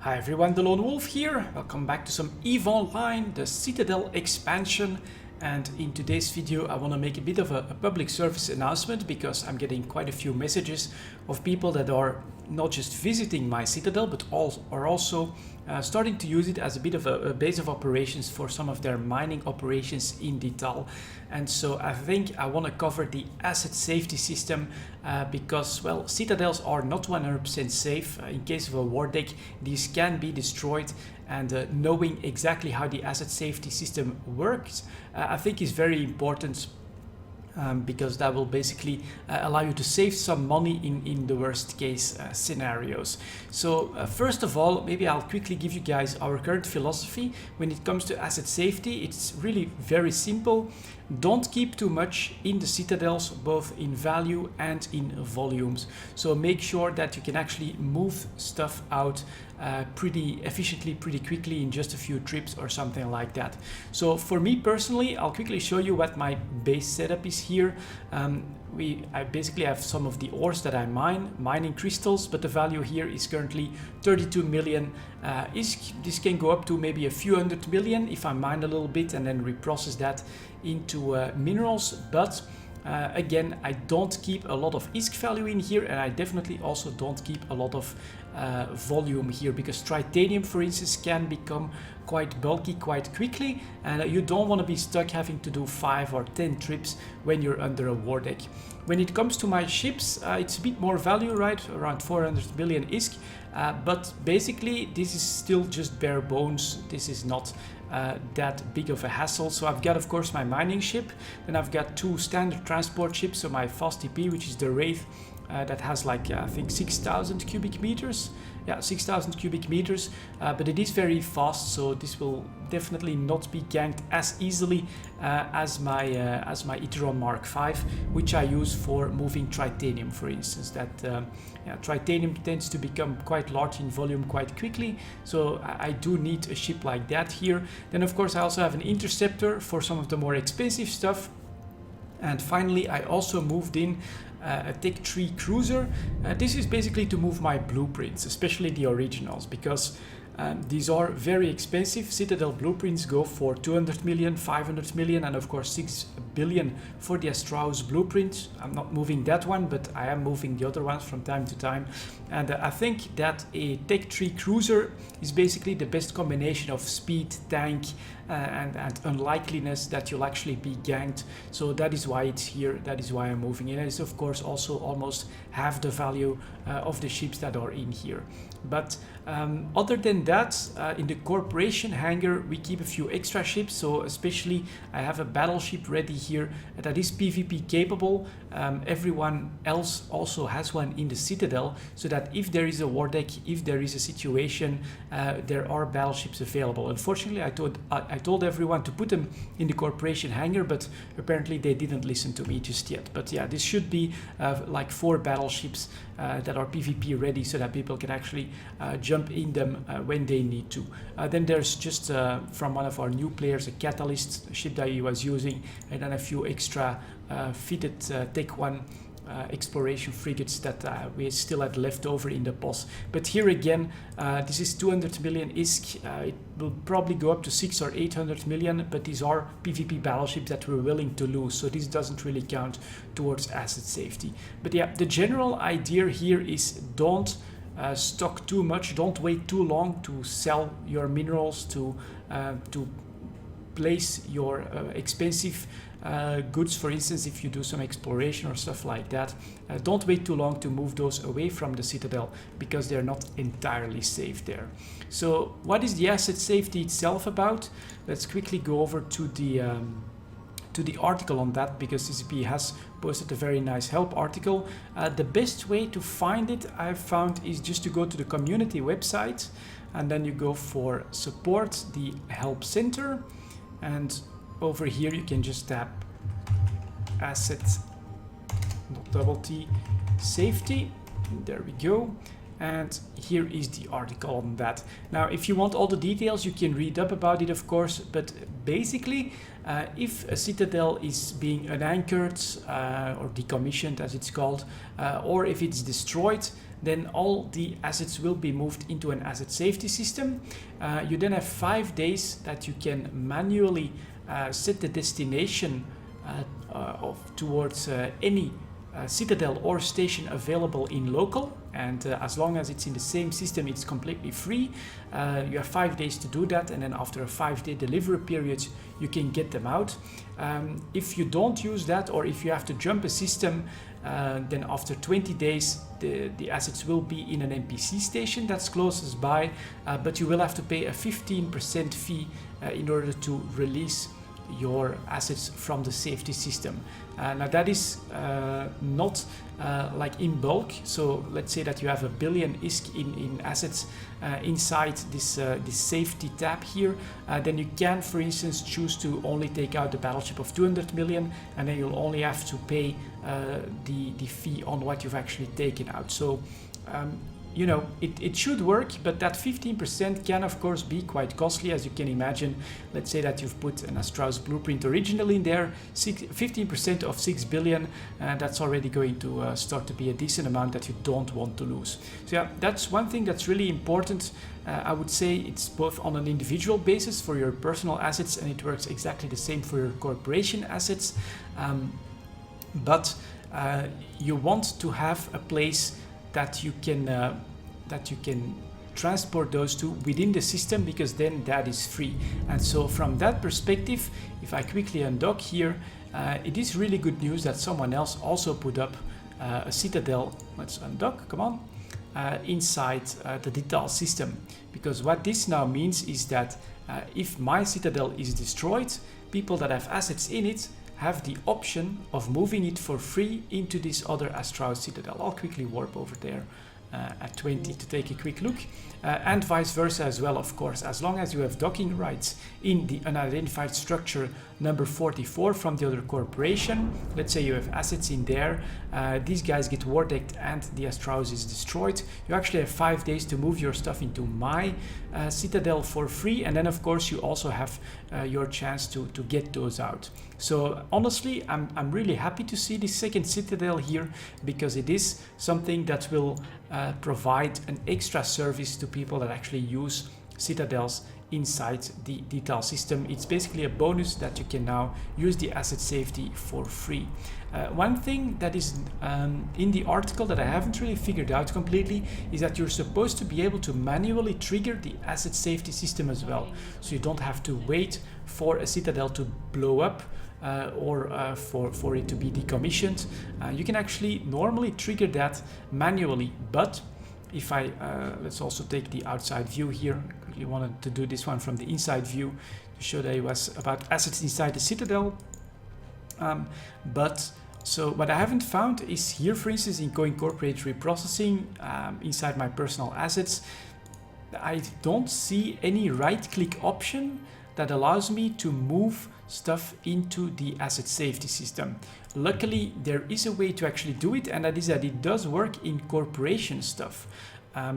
Hi everyone, delonewolf here. Welcome back to some EVE Online, the Citadel expansion. And in today's video I want to make a bit of a public service announcement because I'm getting quite a few messages of people that are not just visiting my Citadel but are also starting to use it as a bit of a base of operations for some of their mining operations in Citadel. And so I think I want to cover the asset safety system because, well, Citadels are not 100% safe. In case of a war deck, these can be destroyed, and knowing exactly how the asset safety system works I think is very important. Because that will basically allow you to save some money in the worst case scenarios. So first of all, maybe I'll quickly give you guys our current philosophy when it comes to asset safety. It's really very simple. Don't keep too much in the Citadels, both in value and in volumes. So make sure that you can actually move stuff out pretty efficiently, pretty quickly in just a few trips or something like that. So for me personally, I'll quickly show you what my base setup is here. I basically have some of the ores that I mining crystals, but the value here is currently 32 million. This can go up to maybe a few hundred million if I mine a little bit and then reprocess that into minerals. But again, I don't keep a lot of ISK value in here, and I definitely also don't keep a lot of volume here, because titanium, for instance, can become quite bulky quite quickly, and you don't want to be stuck having to do 5 or 10 trips when you're under a war deck. When it comes to my ships, it's a bit more value, right? Around 400 million ISK, but basically this is still just bare bones. This is not that big of a hassle. So I've got, of course, my mining ship, then I've got 2 standard transport ships. So my fast TP, which is the Wraith, that has like I think 6,000 cubic meters. Yeah, 6,000 cubic meters, but it is very fast, so this will definitely not be ganked as easily as my Iteron Mark V, which I use for moving titanium, for instance. That titanium tends to become quite large in volume quite quickly, so I do need a ship like that here. Then of course I also have an interceptor for some of the more expensive stuff. And finally, I also moved in a Tech 3 cruiser. This is basically to move my blueprints, especially the originals, because these are very expensive. Citadel blueprints go for 200 million, 500 million, and of course 6 billion for the Astraeus blueprint. I'm not moving that one, but I am moving the other ones from time to time. And I think that a Tech 3 cruiser is basically the best combination of speed, tank, and unlikeliness that you'll actually be ganked. So that is why it's here, that is why I'm moving it. It's of course also almost half the value of the ships that are in here. But other than that, in the corporation hangar we keep a few extra ships. So especially I have a battleship ready here that is PvP capable. Everyone else also has one in the Citadel, so that if there is a war deck, if there is a situation, there are battleships available. Unfortunately, I told everyone to put them in the corporation hangar, but apparently they didn't listen to me just yet. But yeah, this should be like 4 battleships that are PvP ready, so that people can actually jump in them when they need to. Then there's just from one of our new players a Catalyst ship that he was using, and then a few extra fitted Tech 1 exploration frigates that we still had left over in the boss. But here again, this is 200 million ISK. It will probably go up to 600 or 800 million, but these are PvP battleships that we're willing to lose, so this doesn't really count towards asset safety. But yeah, the general idea here is don't stock too much, don't wait too long to sell your minerals, to place your expensive goods. For instance, if you do some exploration or stuff like that, don't wait too long to move those away from the Citadel, because they're not entirely safe there. So what is the asset safety itself about? Let's quickly go over to the article on that, because CCP has posted a very nice help article. The best way to find it, I've found, is just to go to the community website, and then you go for support, the help center, and over here you can just tap asset, not double T, safety. There we go. And here is the article on that. Now, if you want all the details, you can read up about it, of course, but basically, if a citadel is being unanchored or decommissioned, as it's called, or if it's destroyed, then all the assets will be moved into an asset safety system. You then have 5 days that you can manually set the destination towards any citadel or station available in local, and as long as it's in the same system, it's completely free. You have 5 days to do that, and then after a 5-day delivery period, you can get them out. If you don't use that, or if you have to jump a system, then after 20 days, the assets will be in an NPC station that's closest by, but you will have to pay a 15% fee in order to release your assets from the safety system. Now that is not like in bulk. So let's say that you have 1 billion ISK in assets inside this safety tab here, then you can, for instance, choose to only take out the battleship of 200 million, and then you'll only have to pay the fee on what you've actually taken out. So you know, it should work, but that 15% can of course be quite costly, as you can imagine. Let's say that you've put an Astraeus blueprint originally in there, 15% of 6 billion, that's already going to start to be a decent amount that you don't want to lose. So yeah, that's one thing that's really important. I would say it's both on an individual basis for your personal assets, and it works exactly the same for your corporation assets. But you want to have a place that you can transport those to within the system, because then that is free. And so from that perspective, if I quickly undock here, it is really good news that someone else also put up a citadel. Let's undock, come on, inside the detail system, because what this now means is that if my citadel is destroyed, people that have assets in it have the option of moving it for free into this other Astraeus citadel. I'll quickly warp over there at 20 to take a quick look, and vice versa as well, of course, as long as you have docking rights in the unidentified structure number 44 from the other corporation. Let's say you have assets in there, these guys get war decked and the Astraeus is destroyed. You actually have 5 days to move your stuff into my citadel for free, and then of course you also have your chance to get those out. So honestly, I'm really happy to see this second citadel here, because it is something that will provide an extra service to people that actually use citadels inside the detail system. It's basically a bonus that you can now use the asset safety for free. One thing that is in the article that I haven't really figured out completely is that you're supposed to be able to manually trigger the asset safety system as well. So you don't have to wait for a citadel to blow up or for it to be decommissioned. You can actually normally trigger that manually, but if I let's also take the outside view here. I quickly wanted to do this one from the inside view to show that it was about assets inside the citadel. But so what I haven't found is here, for instance, in co-incorporate reprocessing inside my personal assets, I don't see any right-click option that allows me to move stuff into the asset safety system. Luckily, there is a way to actually do it, and that is that it does work in corporation stuff.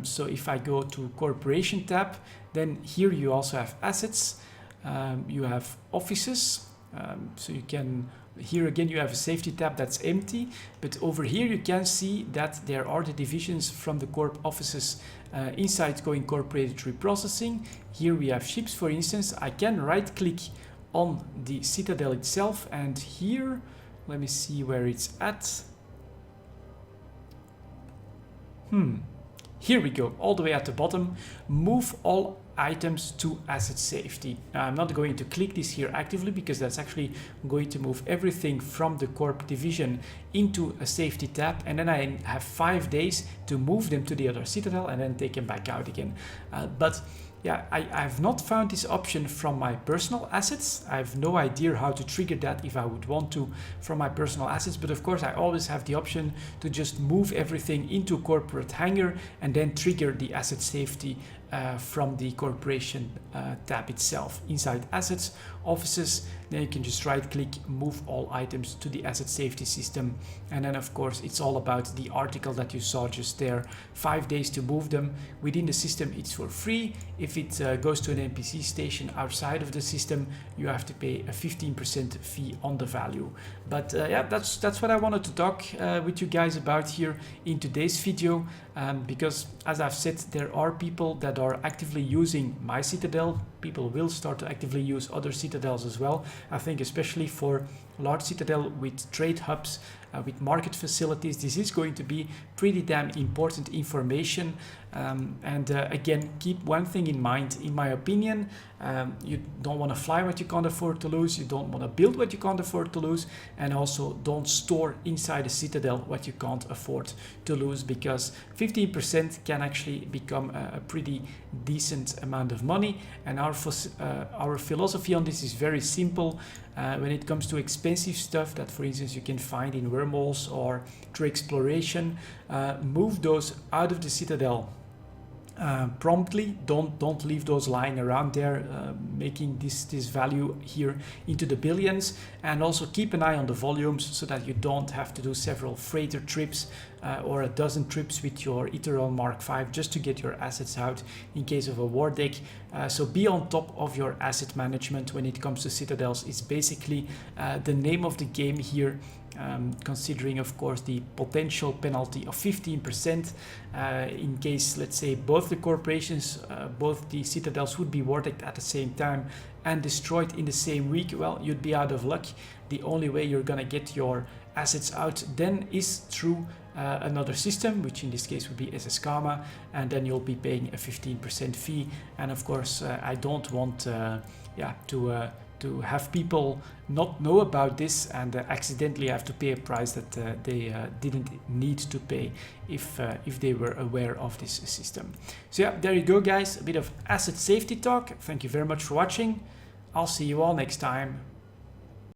So if I go to corporation tab, then here you also have assets, you have offices, so you can, here again you have a safety tab that's empty, but over here you can see that there are the divisions from the corp offices inside co-incorporated reprocessing. Here we have ships, for instance. I can right click on the citadel itself, and here, let me see where it's at. Here we go, all the way at the bottom. Move all items to asset safety. Now, I'm not going to click this here actively, because that's actually going to move everything from the corp division into a safety tab, and then I have 5 days to move them to the other citadel and then take them back out again. But yeah, I've not found this option from my personal assets. I have no idea how to trigger that if I would want to from my personal assets, but of course I always have the option to just move everything into corporate hangar and then trigger the asset safety from the corporation tab itself. Inside assets, offices, then you can just right click, move all items to the asset safety system. And then of course it's all about the article that you saw just there, 5 days to move them. Within the system it's for free. If it goes to an NPC station outside of the system, you have to pay a 15% fee on the value. But yeah, that's what I wanted to talk with you guys about here in today's video, because as I've said, there are people that are actively using my Citadel. People will start to actively use other Citadels as well. I think especially for large Citadel with trade hubs, with market facilities, this is going to be pretty damn important information. Again, keep one thing in mind, in my opinion, you don't want to fly what you can't afford to lose, you don't want to build what you can't afford to lose, and also don't store inside a Citadel what you can't afford to lose, because 15% can actually become a pretty decent amount of money. And our philosophy on this is very simple. When it comes to expensive stuff that, for instance, you can find in wormholes or through exploration, move those out of the Citadel promptly. Don't leave those lying around there, making this value here into the billions. And also keep an eye on the volumes so that you don't have to do several freighter trips or a dozen trips with your Ethereum Mark V just to get your assets out in case of a war deck. So be on top of your asset management when it comes to Citadels. It's basically the name of the game here. Considering of course the potential penalty of 15% in case, let's say, both the corporations, both the Citadels would be warded at the same time and destroyed in the same week, well, you'd be out of luck. The only way you're gonna get your assets out then is through another system, which in this case would be SSKama, and then you'll be paying a 15% fee. And of course I don't want to have people not know about this and accidentally have to pay a price that they didn't need to pay if they were aware of this system. So yeah, there you go guys, a bit of asset safety talk. Thank you very much for watching. I'll see you all next time.